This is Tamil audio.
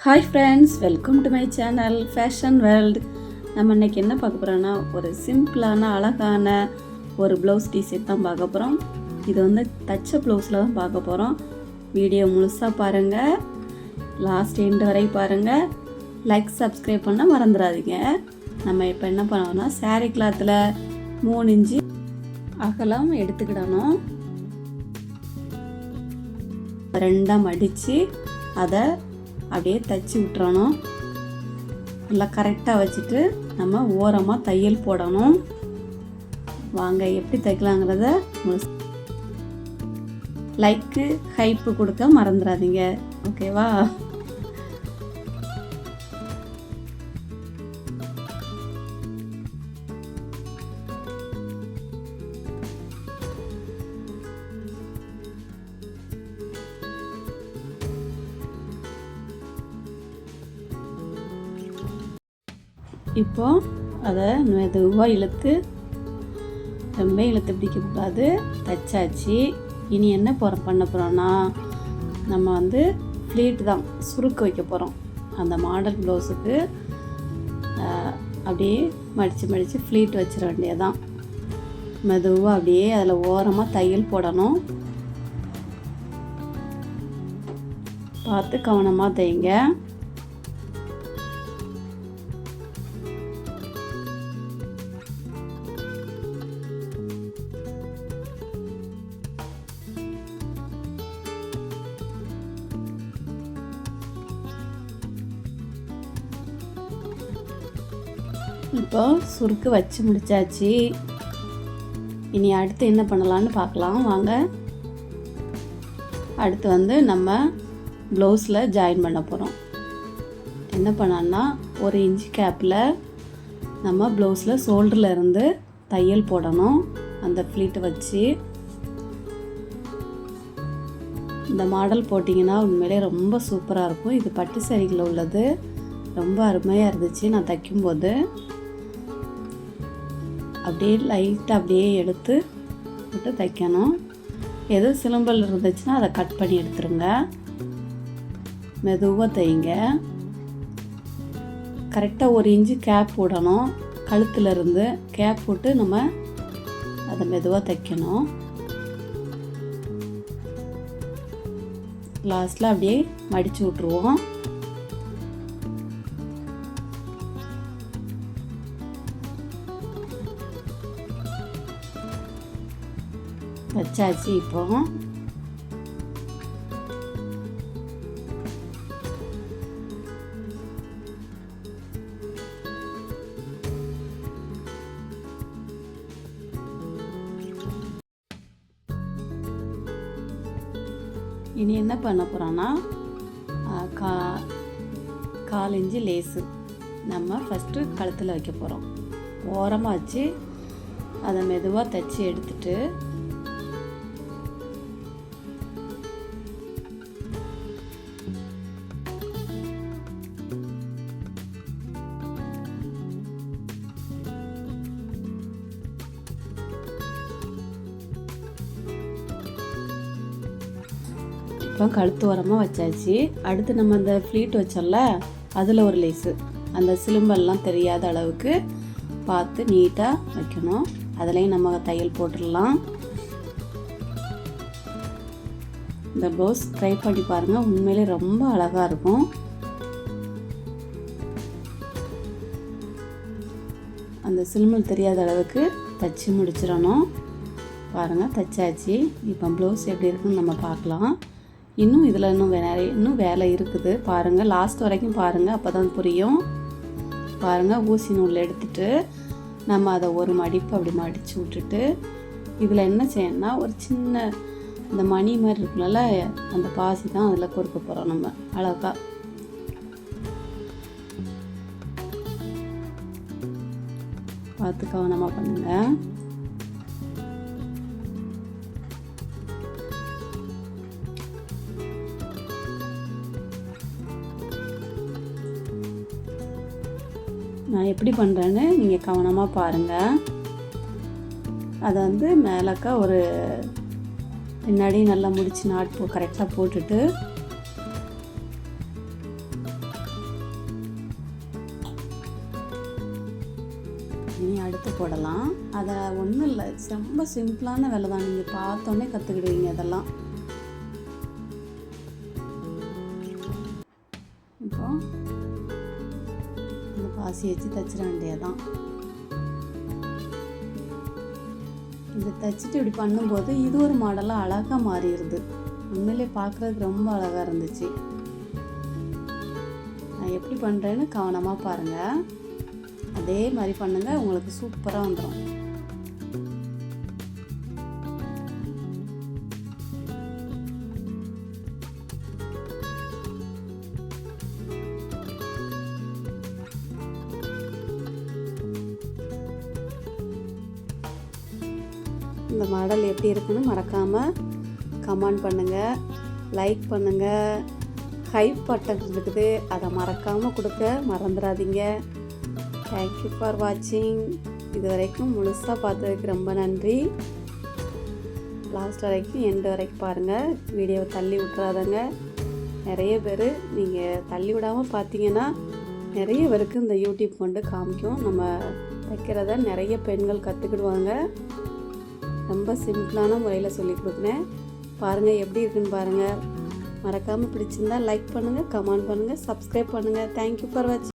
Hi friends, welcome to my channel fashion world. நம்ம இன்றைக்கி என்ன பார்க்க போகிறோன்னா, ஒரு சிம்பிளான அழகான ஒரு ப்ளவுஸ் டிசைன் தான் பார்க்க போகிறோம். இது வந்து தச்ச ப்ளவுஸில் தான் பார்க்க போகிறோம். வீடியோ முழுசாக பாருங்கள், லாஸ்ட் எண்டு வரை பாருங்கள். லைக் சப்ஸ்கிரைப் பண்ண மறந்துடாதீங்க. நம்ம இப்போ என்ன பண்ணோம்னா, சாரீ கிளாத்தில் 3 இன்ச்சு அகலம் எடுத்துக்கிடணும். 2 மடித்து அதை அப்படியே தச்சு விட்டுறணும். நல்லா கரெக்டாக வச்சுட்டு நம்ம ஓரமாக தையல் போடணும். வாங்க எப்படி தைக்கலாங்கிறத லைக்கு ஹைப்பு கொடுக்க மறந்துடாதீங்க, ஓகேவா? இப்போ அதை மெதுவாக இழுத்து, ரொம்ப இழுத்து பிடிக்கக்கூடாது. தச்சாச்சு. இனி என்ன பண்ண போகிறோன்னா, நம்ம வந்து ஃப்ளீட் தான் சுருக்கு வைக்க போகிறோம். அந்த மாடல் ப்ளவுஸுக்கு அப்படியே மடித்து ஃப்ளீட் வச்சிட வேண்டியதான். மெதுவாக அப்படியே அதில் ஓரமாக தையல் போடணும். பார்த்து கவனமாக தைங்க. இப்போ சுருக்கு வச்சு முடிச்சாச்சு. இனி அடுத்து என்ன பண்ணலான்னு பார்க்கலாம் வாங்க. அடுத்து வந்து நம்ம ப்ளவுஸில் ஜாயின் பண்ண போகிறோம். என்ன பண்ணோன்னா, 1 இன்ச் கேப்பில் நம்ம ப்ளவுஸில் ஷோல்டரில் இருந்து தையல் போடணும். அந்த ஃப்ளீட்டை வச்சு இந்த மாடல் போட்டிங்கன்னா உண்மையிலே ரொம்ப சூப்பராக இருக்கும். இது பட்டு சாரிகளில் உள்ளது. ரொம்ப அருமையாக இருந்துச்சு நான் தைக்கும்போது. அப்படியே லைட்டாக அப்படியே எடுத்து விட்டு தைக்கணும். எது சிலம்பல் இருந்துச்சுன்னா அதை கட் பண்ணி எடுத்துருங்க. மெதுவாக தைங்க. கரெக்டாக 1 இன்ச்சு கேப் போடணும். கழுத்தில் இருந்து கேப் போட்டு நம்ம அதை மெதுவாக தைக்கணும். லாஸ்ட்டில் அப்படியே மடித்து விட்ருவோம். வச்சாச்சு. இப்போ இனி என்ன பண்ண போகிறோன்னா, 1/4 இன்ச்சு லேஸு நம்ம ஃபஸ்ட்டு கழுத்தில் வைக்க போகிறோம். ஓரமாக வச்சு அதை மெதுவாக தைச்சி எடுத்துட்டு இப்போ கழுத்து ஓரமாக வச்சாச்சு. அடுத்து நம்ம அந்த ஃப்ளீட் வச்சோம்ல, அதில் ஒரு லேஸு, அந்த சிலும்பெல்லாம் தெரியாத அளவுக்கு பார்த்து நீட்டாக வைக்கணும். அதுலேயும் நம்ம தையல் போட்டுடலாம். இந்த ப்ளவுஸ் ட்ரை பண்ணி பாருங்கள், உண்மையிலே ரொம்ப அழகாக இருக்கும். அந்த சிலும்பல் தெரியாத அளவுக்கு தைச்சி முடிச்சிடணும். பாருங்கள், தைச்சாச்சு. இப்போ ப்ளவுஸ் எப்படி இருக்குன்னு நம்ம பார்க்கலாம். இன்னும் இதில் இன்னும் வேலை இருக்குது. பாருங்கள், லாஸ்ட் வரைக்கும் பாருங்கள், அப்போ தான் புரியும். பாருங்கள், ஊசி நூல் எடுத்துகிட்டு நம்ம அதை ஒரு மடிப்பு அப்படி மடித்து விட்டுட்டு, இதில் என்ன செய்யணும்னா, ஒரு சின்ன இந்த மணி மாதிரி இருக்குல்ல, அந்த பாசி தான் அதில் கொடுக்க போகிறோம். நம்ம அழகா பார்த்து கவனமாக பண்ணுங்கள். நான் எப்படி பண்ணுறேன்னு நீங்கள் கவனமாக பாருங்கள். அதை வந்து மேலக்கா ஒரு பின்னாடி நல்லா முடிச்சு கரெக்டாக போட்டுட்டு இனி அடுத்து போடலாம். அதை ஒன்றும் இல்லை, ரொம்ப சிம்பிளான வேலை தான். நீங்கள் பார்த்தோன்னே கற்றுக்கிடுவீங்க அதெல்லாம். இப்போ இந்த பாசி வச்சு தைச்சிட வேண்டியதான். இது தைச்சிட்டு இப்படி பண்ணும்போது இது ஒரு மாடலாக அழகாக மாறிடுது. உண்மையிலே பார்க்குறதுக்கு ரொம்ப அழகாக இருந்துச்சு. நான் எப்படி பண்ணுறேன்னு கவனமாக பாருங்கள். அதே மாதிரி பண்ணுங்கள், உங்களுக்கு சூப்பராக வந்துடும். இந்த மாடல் எப்படி இருக்குன்னு மறக்காமல் கமெண்ட் பண்ணுங்கள், லைக் பண்ணுங்கள். ஹைப் பட்டன் இருக்குது, அதை மறக்காமல் கொடுக்க மறந்துடாதீங்க. தேங்க்யூ ஃபார் வாட்சிங். இது வரைக்கும் முழுசாக பார்த்ததுக்கு ரொம்ப நன்றி. லாஸ்ட் வரைக்கும் எண்டு வரைக்கும் பாருங்கள். வீடியோவை தள்ளி விட்டுறாதங்க. நிறைய பேர் நீங்கள் தள்ளி விடாமல் பார்த்தீங்கன்னா நிறைய பேருக்கு இந்த யூடியூப் கொண்டு காமிக்கும். நம்ம வைக்கிறத நிறைய பெண்கள் கற்றுக்கிடுவாங்க. ரொம்ப சிம்பிளான முறையில் சொல்லி கொடுக்குறேன். பாருங்கள் எப்படி இருக்குன்னு பாருங்கள். மறக்காமல் பிடிச்சிருந்தா லைக் பண்ணுங்கள், கமெண்ட் பண்ணுங்கள், சப்ஸ்கிரைப் பண்ணுங்கள். தேங்க்யூ ஃபார் வாட்சிங்.